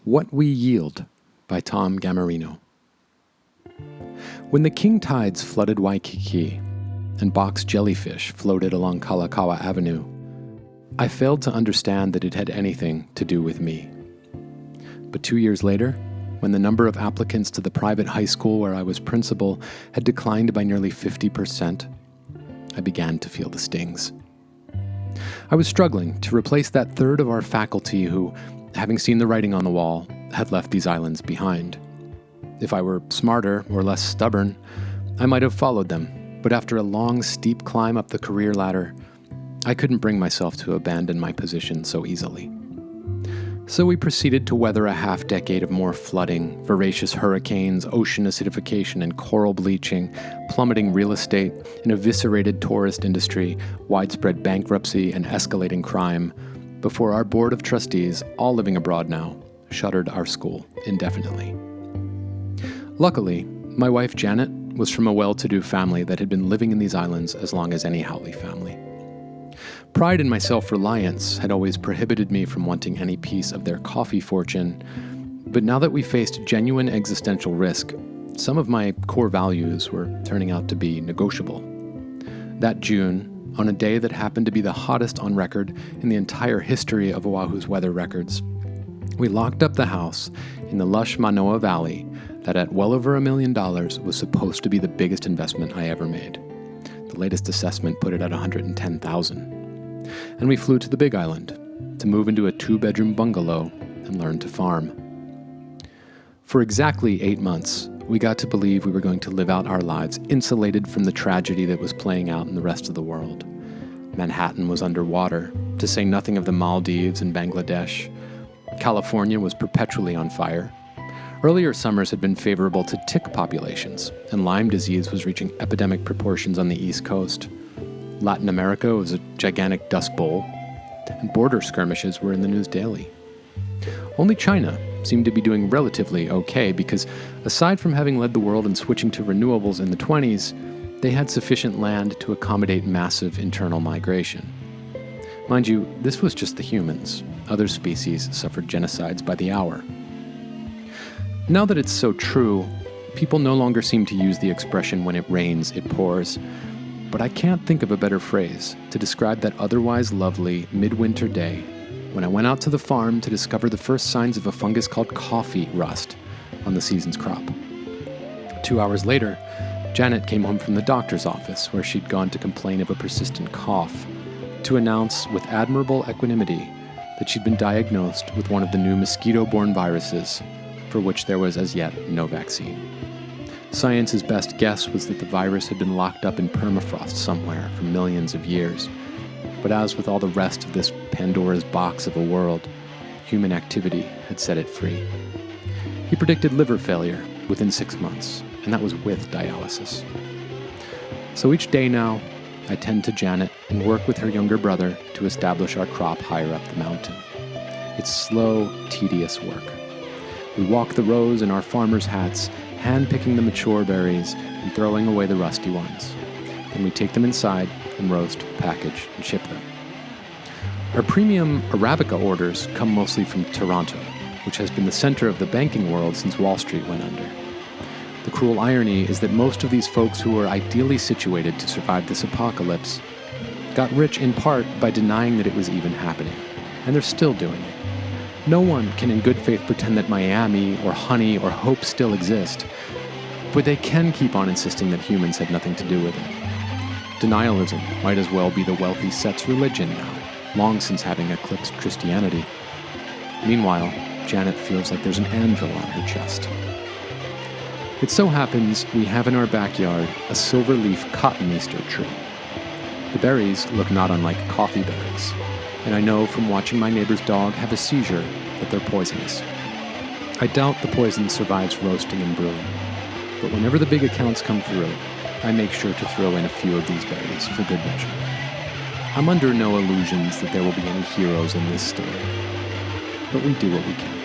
What We Yield by Tom Gammarino. When the king tides flooded Waikiki and box jellyfish floated along Kalakaua Avenue, I failed to understand that it had anything to do with me. But 2 years later, when the number of applicants to the private high school where I was principal had declined by nearly 50%, I began to feel the stings. I was struggling to replace that third of our faculty who, having seen the writing on the wall, had left these islands behind. If I were smarter or less stubborn, I might have followed them, but after a long, steep climb up the career ladder, I couldn't bring myself to abandon my position so easily. So we proceeded to weather a half-decade of more flooding, voracious hurricanes, ocean acidification and coral bleaching, plummeting real estate, an eviscerated tourist industry, widespread bankruptcy, and escalating crime, before our board of trustees, all living abroad now, shuttered our school indefinitely. Luckily, my wife Janet was from a well-to-do family that had been living in these islands as long as any Howley family. Pride in my self-reliance had always prohibited me from wanting any piece of their coffee fortune, but now that we faced genuine existential risk, some of my core values were turning out to be negotiable. That June, on a day that happened to be the hottest on record in the entire history of Oahu's weather records, we locked up the house in the lush Manoa Valley that at well over $1 million was supposed to be the biggest investment I ever made. The latest assessment put it at $110,000. And we flew to the Big Island to move into a 2-bedroom bungalow and learn to farm. For exactly 8 months, we got to believe we were going to live out our lives insulated from the tragedy that was playing out in the rest of the world. Manhattan was underwater, to say nothing of the Maldives and Bangladesh. California was perpetually on fire. Earlier summers had been favorable to tick populations, and Lyme disease was reaching epidemic proportions on the East Coast. Latin America was a gigantic dust bowl, and border skirmishes were in the news daily. Only China seemed to be doing relatively okay because, aside from having led the world in switching to renewables in the 20s, they had sufficient land to accommodate massive internal migration. Mind you, this was just the humans. Other species suffered genocides by the hour. Now that it's so true, people no longer seem to use the expression "when it rains, it pours," but I can't think of a better phrase to describe that otherwise lovely midwinter day when I went out to the farm to discover the first signs of a fungus called coffee rust on the season's crop. 2 hours later, Janet came home from the doctor's office where she'd gone to complain of a persistent cough, to announce with admirable equanimity that she'd been diagnosed with one of the new mosquito-borne viruses for which there was as yet no vaccine. Science's best guess was that the virus had been locked up in permafrost somewhere for millions of years. But as with all the rest of this Pandora's box of a world, human activity had set it free. He predicted liver failure within 6 months, and that was with dialysis. So each day now, I tend to Janet and work with her younger brother to establish our crop higher up the mountain. It's slow, tedious work. We walk the rows in our farmers' hats, hand-picking the mature berries and throwing away the rusty ones. Then we take them inside and roast, package, and ship them. Our premium Arabica orders come mostly from Toronto, which has been the center of the banking world since Wall Street went under. The cruel irony is that most of these folks who were ideally situated to survive this apocalypse got rich in part by denying that it was even happening, and they're still doing it. No one can in good faith pretend that Miami or honey or hope still exist, but they can keep on insisting that humans had nothing to do with it. Denialism might as well be the wealthy set's religion now, long since having eclipsed Christianity. Meanwhile, Janet feels like there's an anvil on her chest. It so happens we have in our backyard a silver-leaf cotton Easter tree. The berries look not unlike coffee berries, and I know from watching my neighbor's dog have a seizure that they're poisonous. I doubt the poison survives roasting and brewing, but whenever the big accounts come through, I make sure to throw in a few of these berries for good measure. I'm under no illusions that there will be any heroes in this story, but we do what we can.